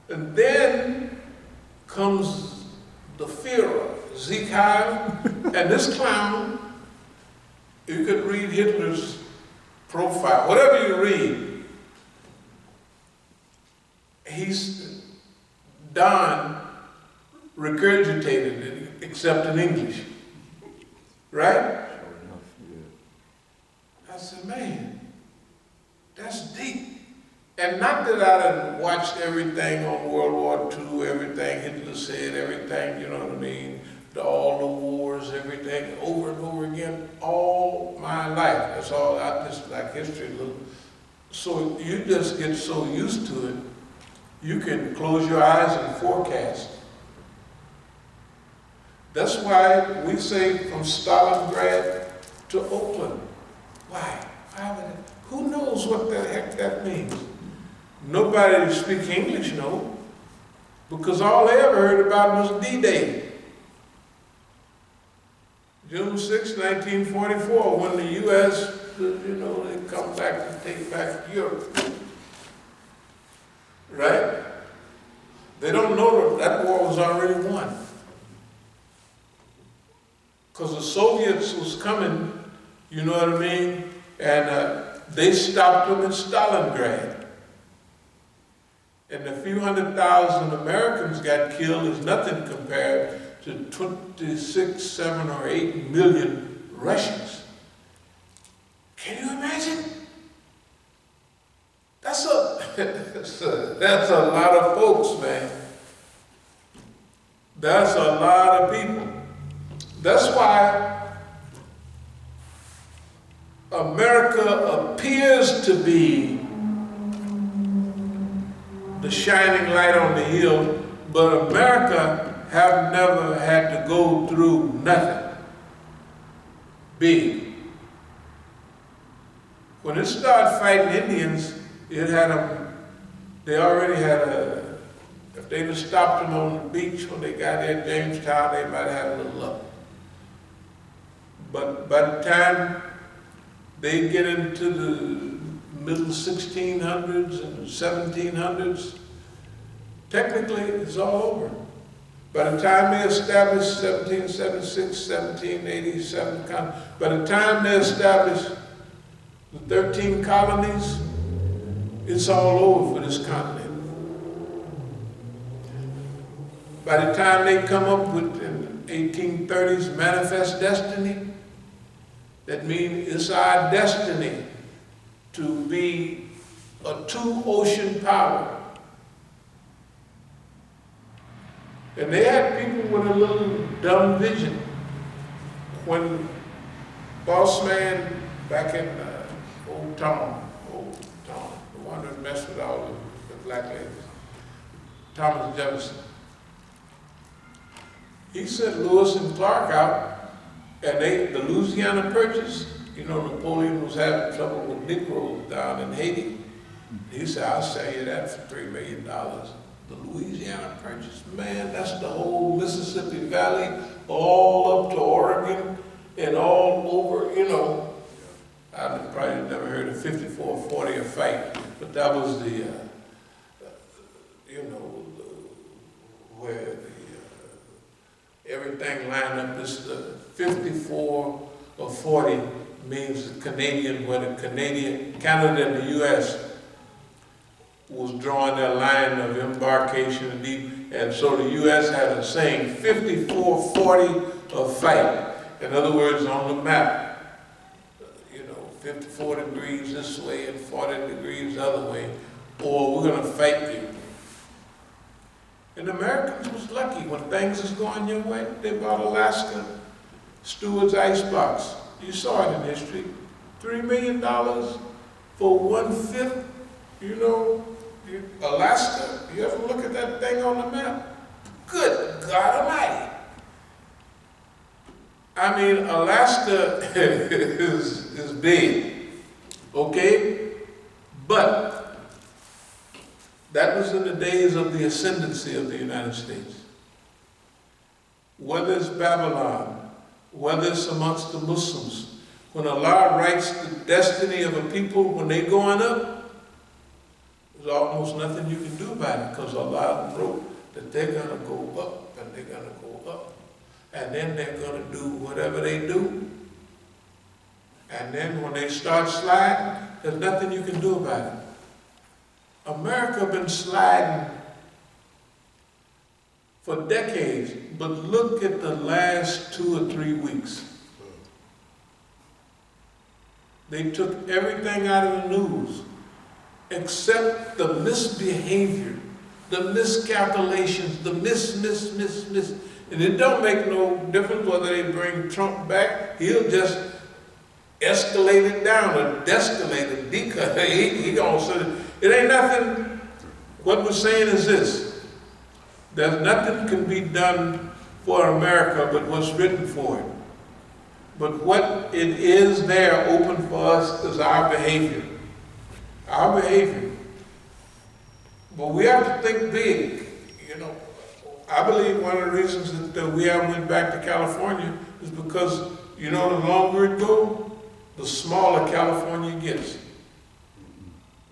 And then comes the Führer, Sieg Heil, and this clown, you could read Hitler's profile, whatever you read, he's Don regurgitated it, except in English, right? I said, man, that's deep. And not that I done watched everything on World War II, everything Hitler said, everything, you know what I mean, all the wars, everything, over and over again, all my life. That's all, I just like history a little. So you just get so used to it, you can close your eyes and forecast. That's why we say from Stalingrad to Oakland. Why? Who knows what the heck that means? Nobody who speaks English knows, because all they ever heard about was D-Day. June 6, 1944, when the U.S., you know, they come back to take back Europe. Right? They don't know that war was already won. Because the Soviets was coming, you know what I mean? And they stopped them in Stalingrad. And the few 100,000 Americans got killed is nothing compared to 26, 7, or 8 million Russians. Can you imagine? That's a lot of folks, man. That's a lot of people. That's why America appears to be the shining light on the hill, but America have never had to go through nothing big. When it started fighting Indians, it had them, they already had if they'd have stopped them on the beach when they got there at Jamestown, they might have had a little luck. But by the time they get into the middle 1600s and 1700s, technically it's all over. By the time they established 1776, 1787, by the time they established the 13 colonies, it's all over for this continent. By the time they come up with, in the 1830s, Manifest Destiny, that means it's our destiny to be a two-ocean power. And they had people with a little dumb vision. When Boss Man, back in Old Tom, the one that messed with all the black ladies, Thomas Jefferson, he sent Lewis and Clark out, and the Louisiana Purchase, you know, Napoleon was having trouble with Negroes down in Haiti. He said, I'll sell you that for $3 million. The Louisiana Purchase, man, that's the whole Mississippi Valley, all up to Oregon, and all over, you know. I've probably never heard of 54-40 a fight, but that was the, you know, where everything lined up. This 54 or 40 means the Canadian, where the Canada and the U.S. was drawing their line of embarkation and deep, and so the U.S. had a saying, 54-40 a fight. In other words, on the map, you know, 54 degrees this way and 40 degrees the other way, or we're gonna fight you. And the Americans was lucky. When things was going your way, they bought Alaska, Stewart's icebox. You saw it in history. $3 million for 1/5, you know, Alaska. You ever look at that thing on the map? Good God Almighty. I mean, Alaska is big, okay? But that was in the days of the ascendancy of the United States. Whether it's Babylon, whether it's amongst the Muslims, when Allah writes the destiny of a people, when they going up, There's almost nothing you can do about it because Allah of them wrote that they're going to go up and they're going to go up. And then they're going to do whatever they do. And then when they start sliding, there's nothing you can do about it. America been sliding for decades, but look at the last 2 or 3 weeks. They took everything out of the news except the misbehavior, the miscalculations, the miss. And it don't make no difference whether they bring Trump back. He'll just escalate it down or de-escalate it. He gonna say it ain't nothing. What we're saying is this: there's nothing can be done for America but what's written for it. But what it is there open for us is our behavior. Our behavior. But we have to think big, you know. I believe one of the reasons that we haven't went back to California is because, you know, the longer it goes, the smaller California gets.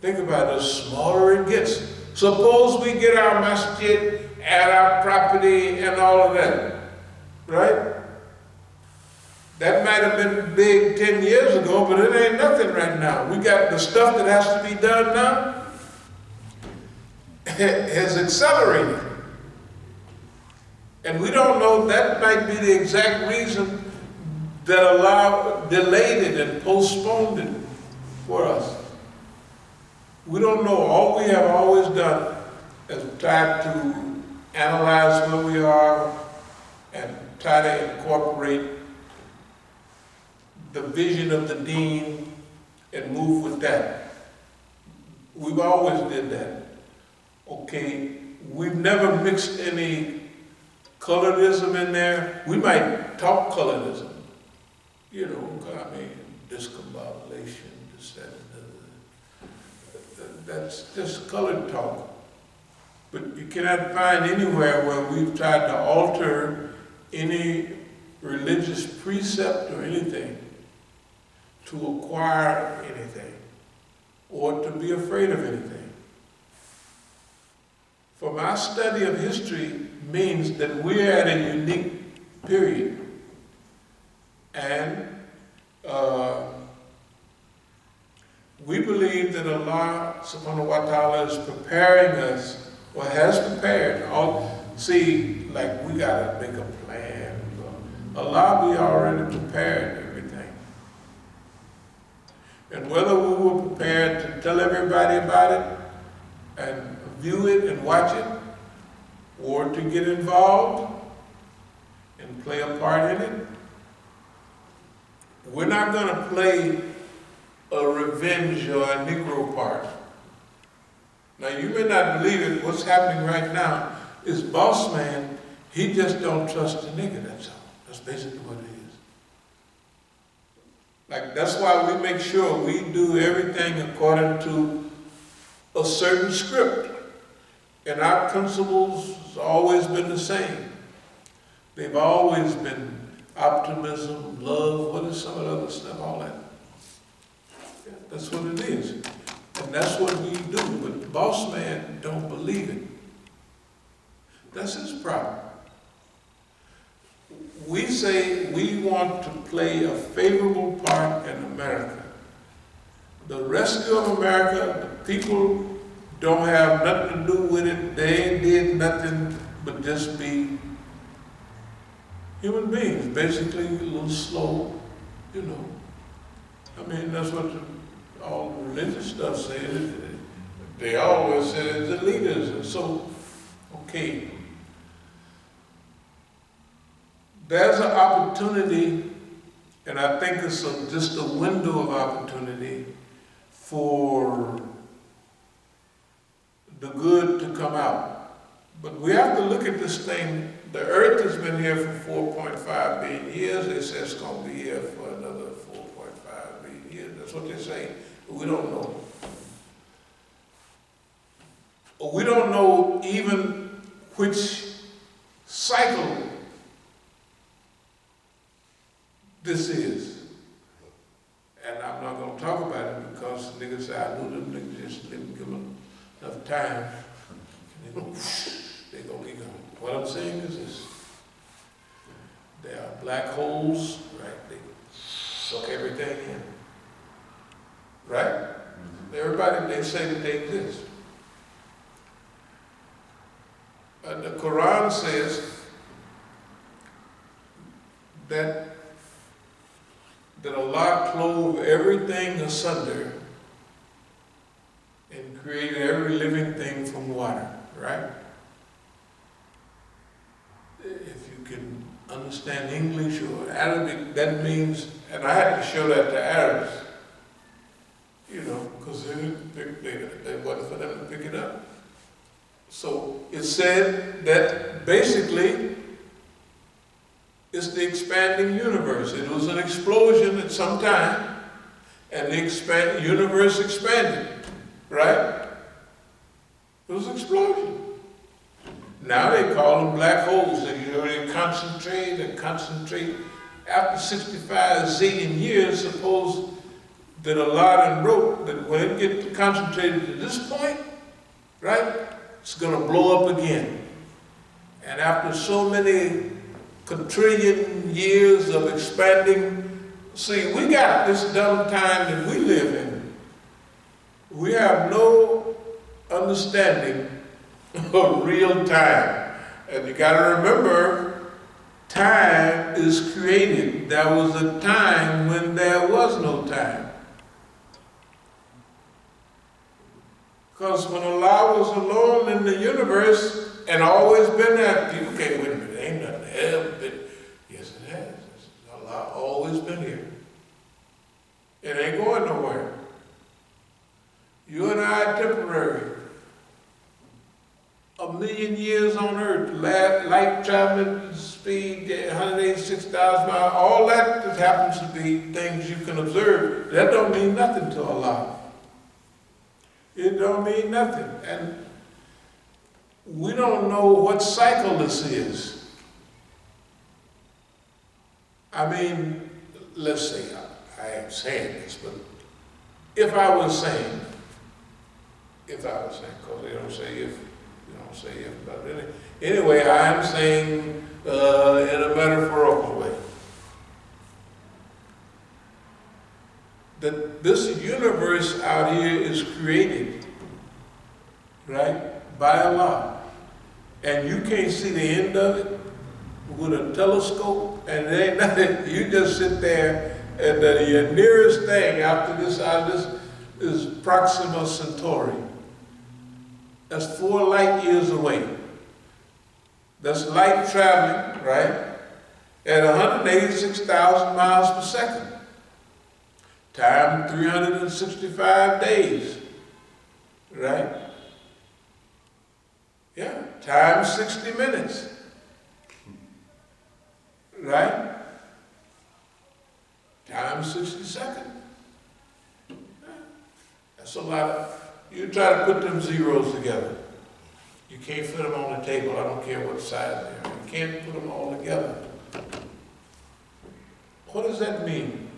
Think about it, the smaller it gets. Suppose we get our masjid at our property and all of that, right? That might have been big 10 years ago, but it ain't nothing right now. We got the stuff that has to be done now has accelerated. And we don't know, that might be the exact reason that delayed it and postponed it for us. We don't know. All we have always done is try to analyze where we are and try to incorporate the vision of the deen and move with that. We've always did that. Okay, we've never mixed any colorism in there. We might talk colorism, you know, I mean, discombobulation, this, that, and that's just colored talk. But you cannot find anywhere where we've tried to alter any religious precept or anything to acquire anything or to be afraid of anything. For my study of history means that we're at a unique period. And we believe that Allah subhanahu wa ta'ala is preparing us, or has prepared. See, like we gotta make a plan. Allah, we already prepared everything. And whether we were prepared to tell everybody about it and view it and watch it, or to get involved and play a part in it, we're not going to play a revenge or a Negro part. Now, you may not believe it, what's happening right now is boss man, he just don't trust the nigga, that's all. That's basically what it is. Like, that's why we make sure we do everything according to a certain script. And our principles have always been the same. They've always been optimism, love, what is some of the other stuff, all that. Yeah, that's what it is. And that's what we do. But the boss man don't believe it. That's his problem. We say we want to play a favorable part in America. The rescue of America, the people don't have nothing to do with it. They ain't did nothing but just be human beings, basically a little slow, you know. I mean, that's what all the religious stuff says. They always say it's the leaders. And so, okay. There's an opportunity, and I think it's just a window of opportunity for the good to come out. But we have to look at this thing. The earth has been here for 4.5 billion years. They say it's going to be here for another 4.5 billion years. That's what they say. But we don't know. We don't know even which cycle this is. And I'm not going to talk about it because niggas say, I knew them niggas just didn't give them enough I'm saying is this. There are black holes, right? They suck everything in. Right? Everybody, they say that they exist. The Quran says that Allah clove everything asunder and created every living thing from water, right? If you can understand English or Arabic, that means, and I had to show that to Arabs, you know, because they wasn't for them to pick it up. So it said that basically it's the expanding universe. It was an explosion at some time, and the universe expanded, right? It was an explosion. Now they call them black holes. They concentrate and concentrate. After 65 zillion years, suppose that Allah wrote that when it gets concentrated to this point, right, it's going to blow up again. And after so many quadrillion years of expanding, see, we got this dumb time that we live in. We have no understanding of real time. And you got to remember, time is created. There was a time when there was no time. Because when Allah was alone in the universe and always been there, people can't wait a minute, ain't nothing there. Yes, it has. Allah always been here. It ain't going nowhere. You and I are temporary. 1,000,000 years on earth, light traveling speed, 186,000 miles, all that just happens to be things you can observe. That don't mean nothing to Allah. It don't mean nothing. And we don't know what cycle this is. I mean, let's say, I am saying this, but if I was saying, because they don't say if, you don't say if, but anyway, I am saying in a metaphorical way that this universe out here is created, right, by Allah. And you can't see the end of it with a telescope, and it ain't nothing. You just sit there, and your nearest thing after this is Proxima Centauri. That's 4 light years away. That's light traveling, right, at 186,000 miles per second. Time 365 days, right? Yeah, time 60 minutes, right? Time 60 seconds. That's a lot of, you try to put them zeros together. You can't fit them on the table, I don't care what size they are. You can't put them all together. What does that mean?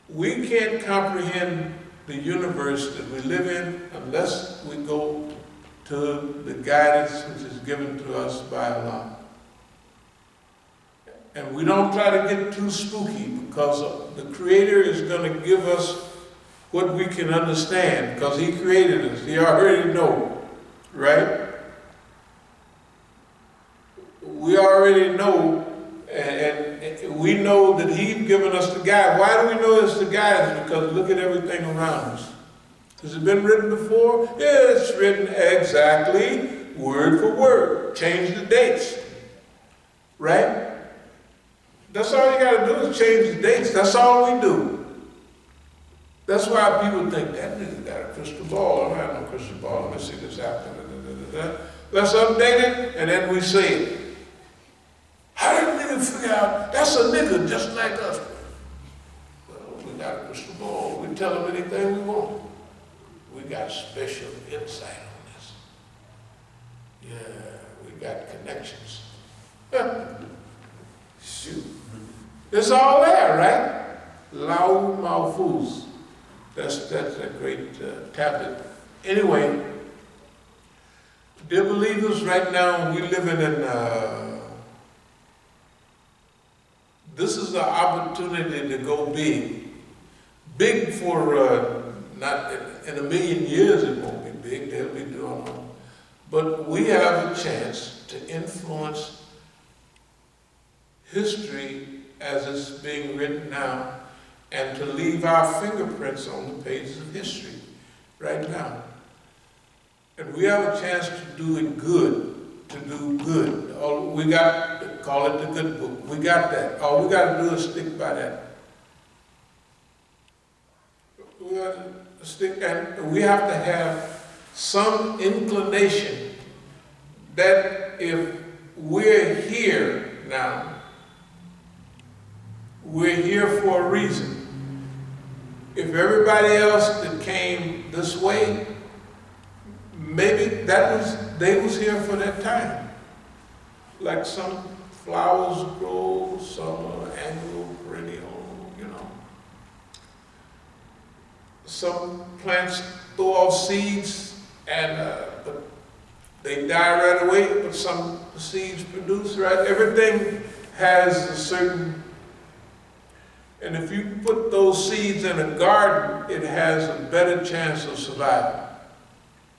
We can't comprehend the universe that we live in unless we go to the guidance which is given to us by Allah. And we don't try to get too spooky, because the Creator is going to give us what we can understand, because He created us. He already knows, right? We already know, and we know that He's given us the guide. Why do we know it's the guide? Because look at everything around us. Has it been written before? Yeah, it's written exactly, word for word. Change the dates, right? That's all you got to do is change the dates. That's all we do. That's why people think, that nigga got a crystal ball. I don't have no crystal ball. Let me see this happen. Let's update it, and then we say it. How did the nigga figure out that's a nigga just like us? Well, we got a crystal ball. We tell him anything we want. We got special insight on this. Yeah, we got connections. Shoot. It's all there, right? Lau Mahfuz. That's a great tablet. Anyway, Dear believers, right now we're living in, this is the opportunity to go big. Big for, not in a million years it won't be big, they'll be doing it. But we have a chance to influence history as it's being written now and to leave our fingerprints on the pages of history right now. And we have a chance to do it good, to do good. All we got, call it the good book. We got that. All we got to do is stick by that. We got to stick, and we have to have some inclination that if we're here now, we're here for a reason. If everybody else that came this way, maybe they was here for that time. Like some flowers grow, some are annual, perennial, you know. Some plants throw off seeds and but they die right away, but some seeds produce, right? Everything has a certain, and if you put those seeds in a garden, it has a better chance of surviving.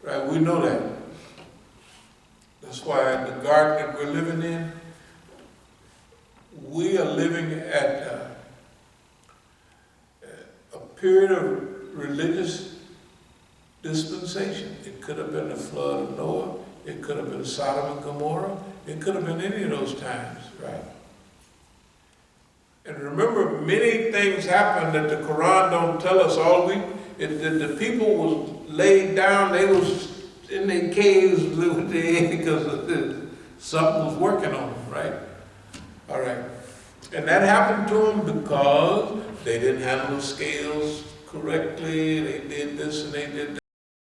Right, we know that. That's why the garden that we're living in, we are living at a period of religious dispensation. It could have been the flood of Noah. It could have been Sodom and Gomorrah. It could have been any of those times, right? And remember, many things happened that the Quran don't tell us. The people was laid down, they was in their caves because something was working on them, right? All right. And that happened to them because they didn't handle the scales correctly, they did this and they did that.